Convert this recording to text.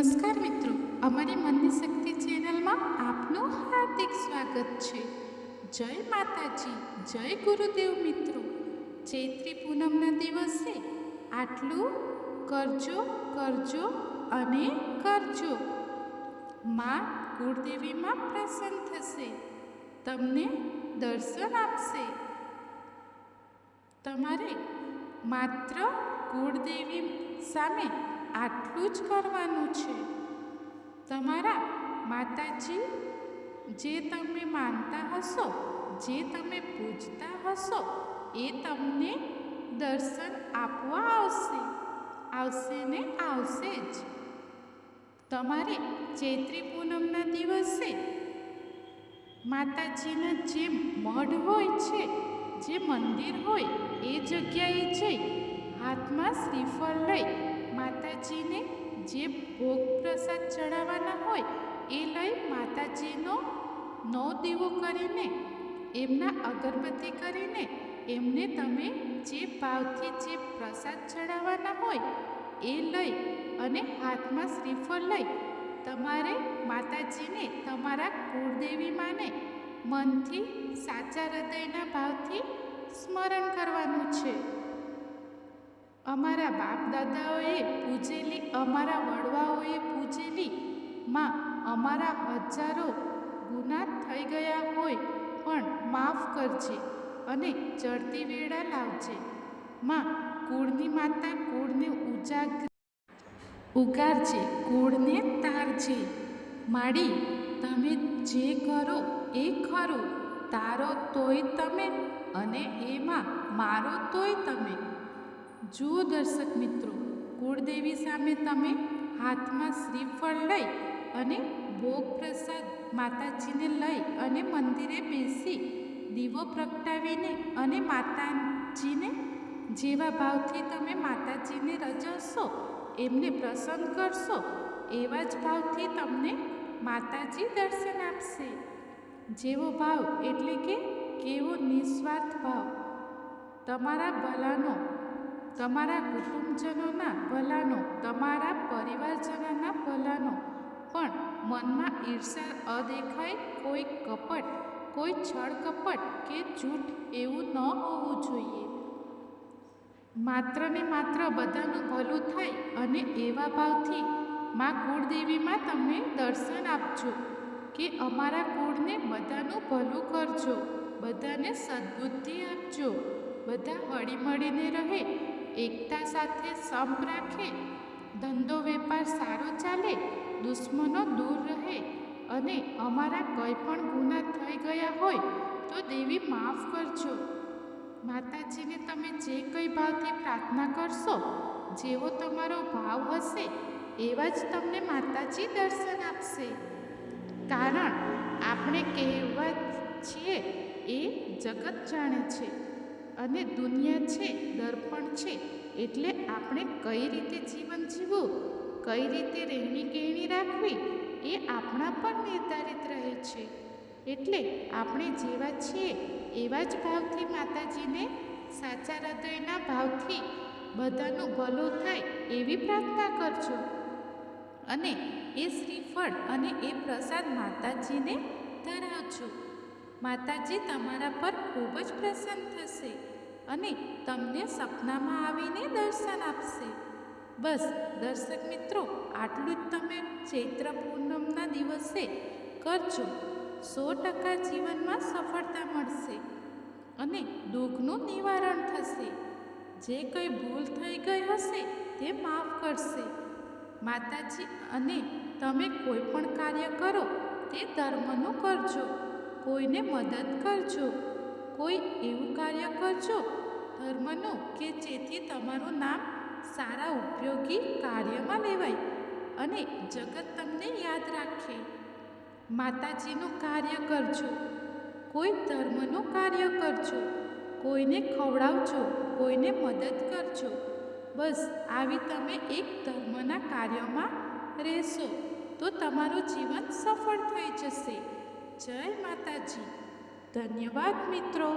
નમસ્કાર મિત્રો, અમારી મનની શક્તિ ચેનલમાં આપનું હાર્દિક સ્વાગત છે। જય માતાજી, જય ગુરુદેવ મિત્રો। ચૈત્રી પૂનમના દિવસે આટલું કરજો અને કરજો। માં કુળદેવીમાં પ્રસન્ન થશે, તમને દર્શન આપશે। તમારે માત્ર કુળદેવી સામે આટલું જ કરવાનું છે। તમારા માતાજી જે તમે માનતા હશો, જે તમે પૂજતા હશો, એ તમને દર્શન આપવા આવશે ને આવશે જ। તમારે ચૈત્રી પૂનમના દિવસે માતાજીના જે મઢ હોય છે, જે મંદિર હોય, એ જગ્યાએ જઈ હાથમાં શ્રીફળ લઈ માતાજીને જે ભોગ પ્રસાદ ચડાવવાના હોય એ લઈ માતાજીનો 9 દીવો કરીને, એમના અગરબત્તી કરીને એમને તમે જે ભાવથી જે પ્રસાદ ચડાવવાના હોય એ લઈ અને હાથમાં શ્રીફળ લઈ તમારે માતાજીને, તમારા કુળદેવી માને મનથી સાચા હૃદયના ભાવથી સ્મરણ કરવાનું છે। અમારા બાપ દાદાઓએ પૂજેલી, અમારા વડવાઓએ પૂજેલી માં અમારા હજારો ગુનાહ થઈ ગયા હોય પણ માફ કરજે અને ચડતી વેળા લાવજે। માં કુળની માતા કુળને ઉગારજે, કુળને તારજે। માડી તમે જે કરો એ ખરું, તારો તોય તમે અને હે માં મારો તોય તમે। જુઓ દર્શક મિત્રો, કુળદેવી સામે તમે હાથમાં શ્રીફળ લઈ અને ભોગ પ્રસાદ માતાજીને લઈ અને મંદિરે બેસી દીવો પ્રગટાવીને અને માતાજીને જેવા ભાવથી તમે માતાજીને રજવશો, એમને પ્રસન્ન કરશો, એવા જ ભાવથી તમને માતાજી દર્શન આપશે। જેવો ભાવ એટલે કે કેવો નિસ્વાર્થ ભાવ, તમારા ભલાનો, તમારા કુટુંબજનોના ભલાનો, તમારા પરિવારજનોના ભલાનો, પણ મનમાં ઈર્ષા, અદેખાઈ, કોઈ કપટ, કોઈ છળ કપટ કે જૂઠ એવું ન હોવું જોઈએ। માત્ર ને માત્ર બધાનું ભલું થાય અને એવા ભાવથી માં કુળદેવીમાં તમે દર્શન આપજો કે અમારા કુળને બધાનું ભલું કરજો, બધાને સદબુદ્ધિ આપજો, બધા હળીમળીને રહે, એકતા સાથે સંપ રાખે, ધંધો વેપાર સારો ચાલે, દુશ્મનો દૂર રહે અને અમારા કંઈ પણ ગુનાહ થઈ ગયા હોય તો દેવી માફ કરજો। માતાજીને તમે જે કંઈ ભાવથી પ્રાર્થના કરશો, જેવો તમારો ભાવ હશે એવા જ તમને માતાજી દર્શન આપશે। કારણ આપણે કહેવા છીએ એ જગત જાણે છે અને દુનિયા છે, દર્પણ છે, એટલે આપણે કઈ રીતે જીવન જીવવું, કઈ રીતે રહેણી કહેણી રાખવી એ આપણા પર નિર્ધારિત રહે છે। એટલે આપણે જેવા છીએ એવા જ ભાવથી માતાજીને સાચા હૃદયના ભાવથી બધાનું ભલું થાય એવી પ્રાર્થના કરજો અને એ શ્રીફળ અને એ પ્રસાદ માતાજીને ધરાવજો। માતાજી તમારા પર ખૂબ જ પ્રસન્ન થશે અને તમને સપનામાં આવીને દર્શન આપશે। બસ દર્શક મિત્રો, આટલું જ તમે ચૈત્ર પૂનમના દિવસે કરજો, 100% જીવનમાં સફળતા મળશે અને દુઃખનું નિવારણ થશે। જે કંઈ ભૂલ થઈ ગઈ હશે તે માફ કરશે માતાજી। અને તમે કોઈ પણ કાર્ય કરો તે ધર્મનું કરજો, કોઈને મદદ કરજો, કોઈ એવું કાર્ય કરજો ધર્મનું કે જેથી તમારું નામ સારા ઉપયોગી કાર્યમાં લેવાય અને જગત તમને યાદ રાખે। માતાજીનું કાર્ય કરજો, કોઈ ધર્મનું કાર્ય કરજો, કોઈને ખવડાવજો, કોઈને મદદ કરજો। બસ આવી તમે એક ધર્મના કાર્યમાં રહેશો તો તમારું જીવન સફળ થઈ જશે। જય માતાજી, ધન્યવાદ મિત્રો।